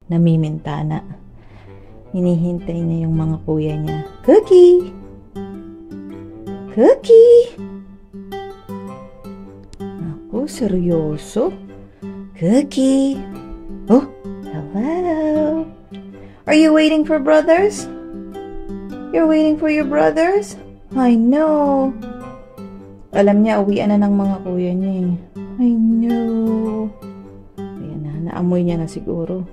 Namimintana. Hinihintay niya yung mga kuya niya. Cookie! Cookie! Ako, seryoso? Cookie! Oh, hello! Are you waiting for brothers? You're waiting for your brothers? I know. Alam niya, uwian na ng mga kuya niya eh. I know. Ayan na, naamoy niya na siguro.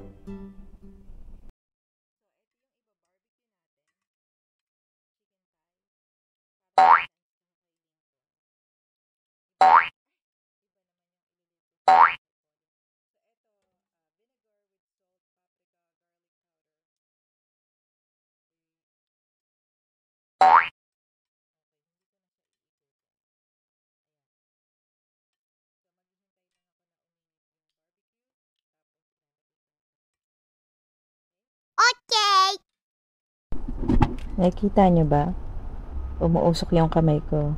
Okay. Nakikita niyo ba? Umuusok yung kamay ko.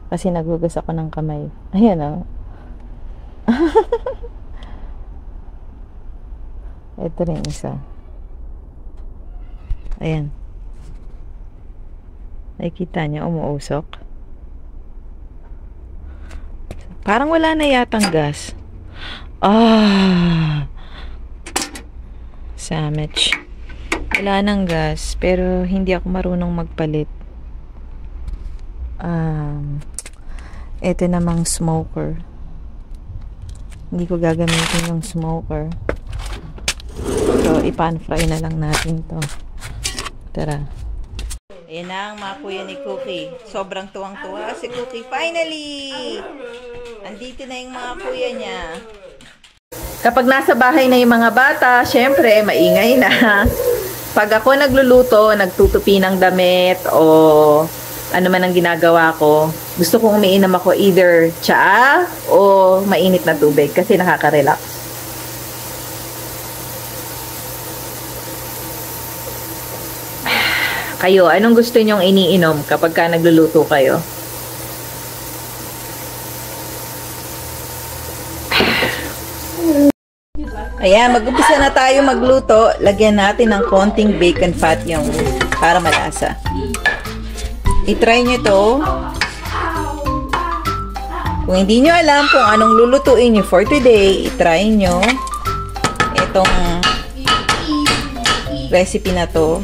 Kasi naghugas ako ng kamay. Ayan o. Ito rin isa. Ayan. Nakikita niyo, umuusok. Parang wala na yatang gas. Sandwich. Wala nang gas, pero hindi ako marunong magpalit. Ito namang smoker. Hindi ko gagamitin yung smoker. So, i-pan fry na lang natin to. Tara. Ayan na ang mga kuya ni Cookie. Sobrang tuwang-tuwa si Cookie. Finally! Andito na yung mga kuya niya. Kapag nasa bahay na yung mga bata, syempre, maingay na. Pag ako nagluluto, nagtutupi ng damit, o ano man ang ginagawa ko, gusto kong umiinom ako either tsaa o mainit na tubig kasi nakaka-relax. Kayo, anong gusto nyong iniinom kapag ka nagluluto kayo? Ayan, mag-umpisa na tayo magluto. Lagyan natin ng konting bacon fat yung para malasa. I-try nyo to. Kung hindi nyo alam kung anong lulutuin nyo for today, i-try nyo itong recipe na to.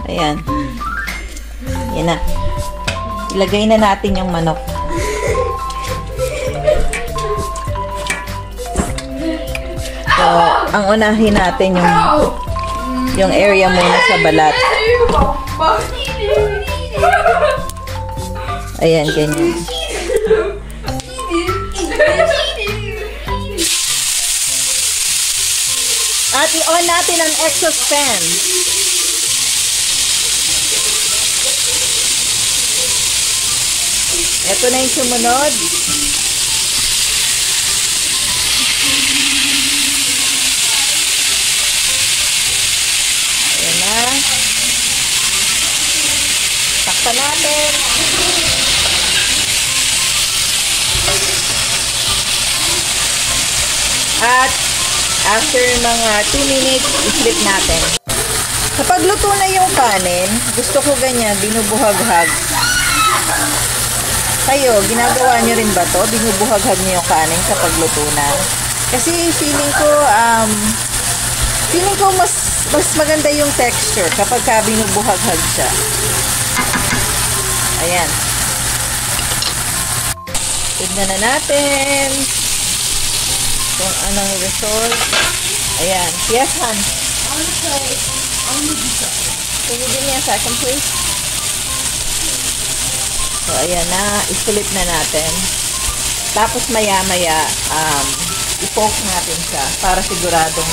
Ayan. Yan na. Ilagay na natin yung manok. So, ang unahin natin yung area muna sa balat. Ayan, ganyan. At i-on natin ang exhaust fan. Ito na yung sumunod. Ayan na. Takpan natin. At after mga 2 minutes, i-flip natin. Kapag luto na yung kanin, gusto ko ganyan, binubuhaghag. Kayo, ginagawa nyo rin ba to? Binubuhaghag nyo yung kanin kapag luto na? Kasi feeling ko mas maganda yung texture kapag ka binubuhaghag siya. Ayan. Tignan na natin kung anong result. Ayan. Yes, Han. Can you give me a second, please? So, ayan na. I-flip na natin. Tapos, maya-maya, i-poke natin siya para siguradong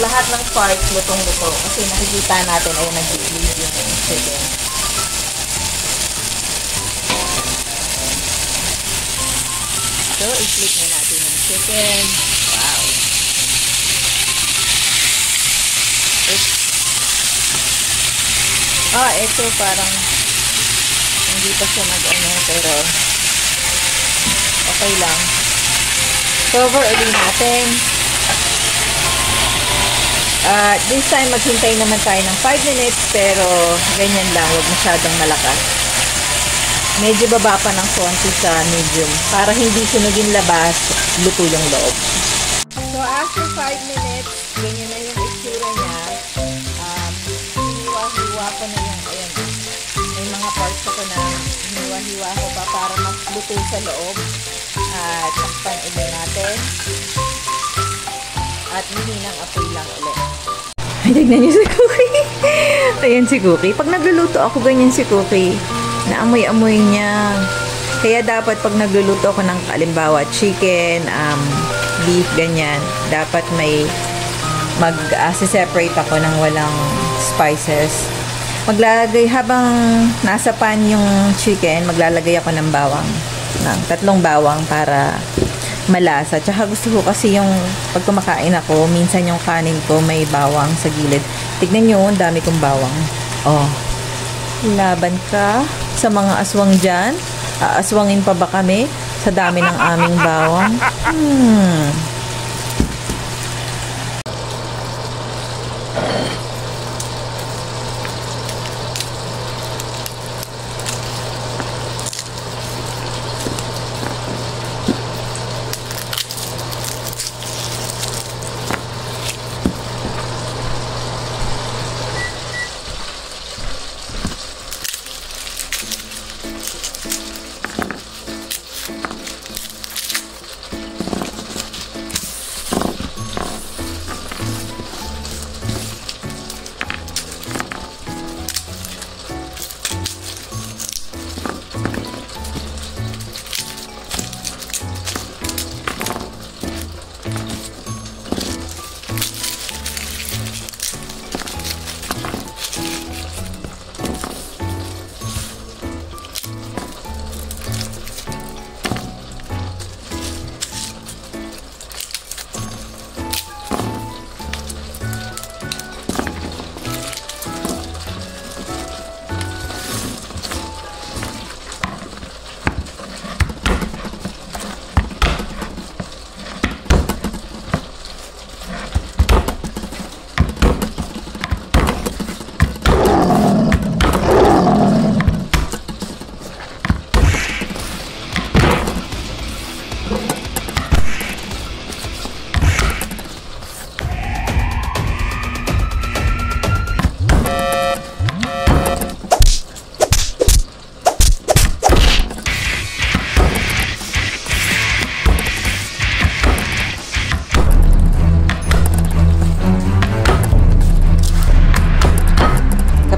lahat ng parts lutong-luto. Kasi nakikita natin, ayun, nag-bleed yung chicken. So, i-flip na natin yung chicken. Wow. Ito parang hindi pa siya mag-ano, pero okay lang. Cover ulit natin. This time, maghintay naman tayo ng 5 minutes, pero ganyan lang, huwag masyadong malakas. Medyo baba pa ng konti sa medium, para hindi sunugin labas, luto yung loob. So, after 5 minutes, ganyan na yung itsura niya. Hiniwa-hiwa ko na yung, ayan, may mga parts ako na hiniwa-hiwa ko pa para mas luto sa loob. At takpan ulit natin. At hihinang apoy lang ulit. Ay, tignan niyo si Cookie. Ayan si Cookie. Pag nagluluto ako, ganyan si Cookie. Naamoy-amoy niya. Kaya dapat pag nagluluto ako ng kalimbawa, chicken, beef, ganyan, dapat may mag-separate ako ng walang spices. Maglalagay, habang nasa pan yung chicken, maglalagay ako ng bawang. Ng 3 bawang para malasa. Tsaka gusto ko kasi yung pag kumakain ako, minsan yung kanin ko may bawang sa gilid. Tignan nyo, ang dami kong bawang. Oh. Laban ka sa mga aswang dyan. Aaswangin pa ba kami sa dami ng aming bawang?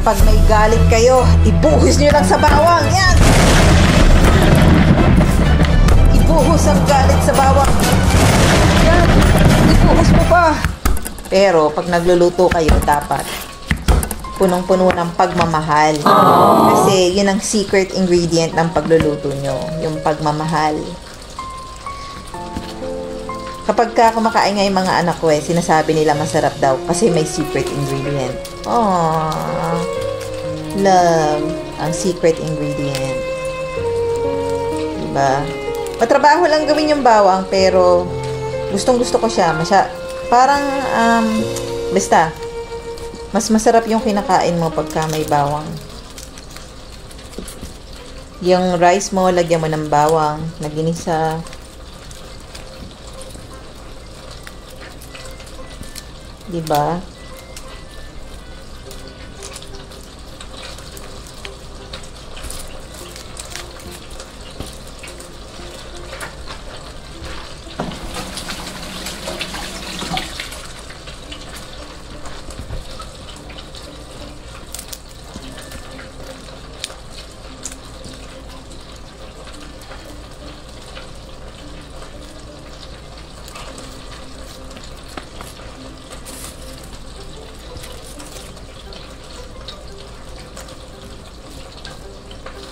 Kapag may galit kayo, ibuhos nyo lang sa bawang. Yan! Ibuhos ang galit sa bawang. Yan! Ibuhos mo pa. Pero, pag nagluluto kayo, dapat punong-puno ng pagmamahal. Kasi, yun ang secret ingredient ng pagluluto nyo. Yung pagmamahal. Kapag kumakain nga yung mga anak ko sinasabi nila masarap daw kasi may secret ingredient. Aww. Love. Ang secret ingredient. Diba? Matrabaho lang gawin yung bawang pero gustong gusto ko siya. Parang, basta, mas masarap yung kinakain mo pagka may bawang. Yung rice mo, lagyan mo ng bawang na ginisa. Diba?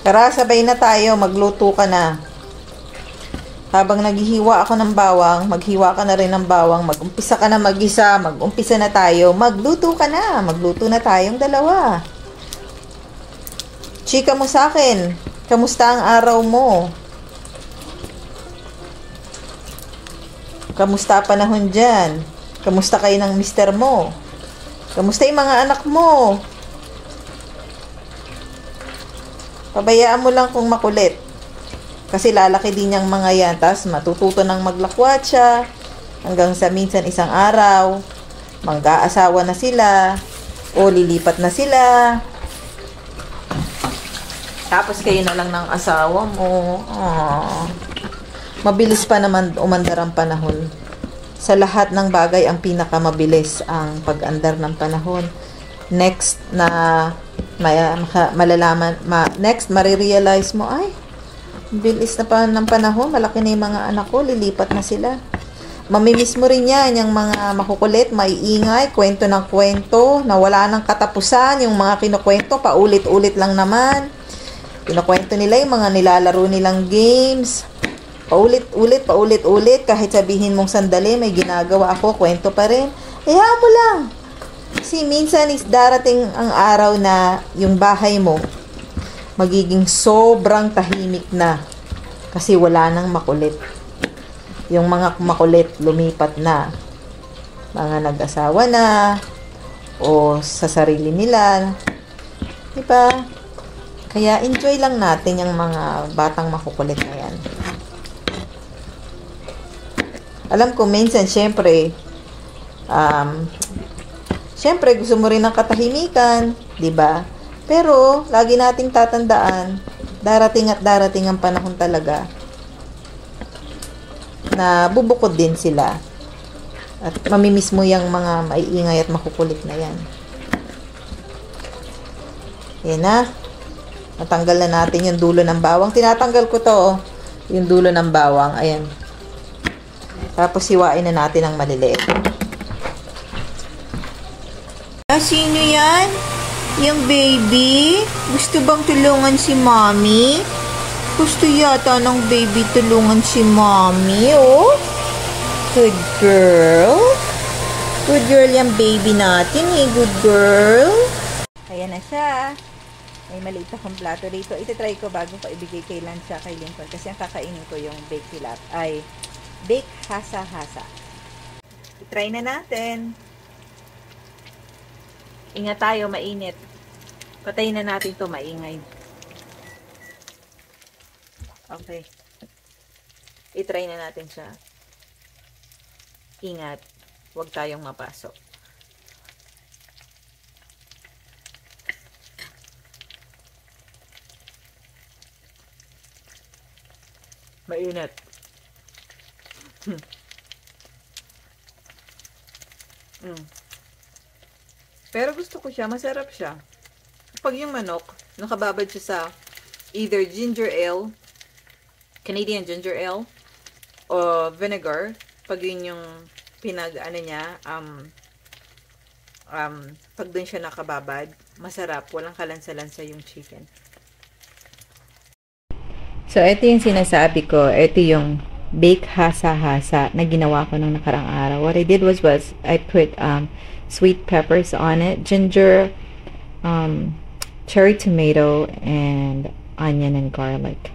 Tara, sabay na tayo. Magluto ka na. Habang naghihiwa ako ng bawang, maghiwa ka na rin ng bawang. Mag-umpisa ka na mag-isa. Mag-umpisa na tayo. Magluto ka na. Magluto na tayong dalawa. Chika mo sa akin. Kamusta ang araw mo? Kamusta panahon dyan? Kamusta kayo ng mister mo? Kamusta yung mga anak mo? Pabayaan mo lang kung makulit. Kasi lalaki din yung mga yan. Tapos matututo ng maglakwatsa. Hanggang sa minsan isang araw, mag-aasawa na sila. O lilipat na sila. Tapos kayo na lang ng asawa mo. Aww. Mabilis pa naman umandar ang panahon. Sa lahat ng bagay, ang pinakamabilis ang pag-andar ng panahon. Next na marirealize mo, ay, bilis na pa ng panahon, malaki na yung mga anak ko, lilipat na sila. Mamimiss mo rin yan, yung mga makukulit, maiingay, kwento ng kwento, na wala ng katapusan, yung mga kinukwento, paulit-ulit lang naman. Kinukwento nila yung mga nilalaro nilang games, paulit-ulit, kahit sabihin mong sandali, may ginagawa ako, kwento pa rin. Hayaan mo lang. Kasi minsan is darating ang araw na yung bahay mo magiging sobrang tahimik na kasi wala nang makulit. Yung mga makulit lumipat na. Mga nag-asawa na o sa sarili nila. Diba? Kaya enjoy lang natin yung mga batang makukulit na yan. Alam ko minsan syempre gusto mo rin ng katahimikan, 'di ba? Pero lagi nating tatandaan, darating at darating ang panahon talaga na bubukod din sila. At mamimiss mo yung mga maiingay at makukulit na yan. Yan na. Natanggal na natin yung dulo ng bawang. Tinatanggal ko to, oh. Yung dulo ng bawang. Ayan. Tapos hiwain na natin ang maliliit. Sino yan? Yung baby? Gusto bang tulungan si mommy? Gusto yata ng baby tulungan si mommy, oh. Good girl. Good girl yung baby natin, eh. Good girl. Ayan na siya. May maliit akong plato rito. Ito-try ko bago pa ibigay kay Lancia, kay Lincoln. Kasi ang kakainin ko yung baked hasa-hasa. I-try na natin. Ingat tayo, mainit. Patayin na natin to, maingay. Okay. I-try na natin siya. Ingat. Huwag tayong mapasok. Mainit. Pero gusto ko siya, masarap siya. Pag yung manok, nakababad siya sa either ginger ale, Canadian ginger ale, o vinegar. Pag yun yung pag dun siya nakababad, masarap. Walang kalansa-lansa yung chicken. So, ito yung sinasabi ko. Ito yung baked hasa-hasa na ginawa ko nung nakarang araw. What I did was I put sweet peppers on it, ginger, cherry tomato, and onion and garlic.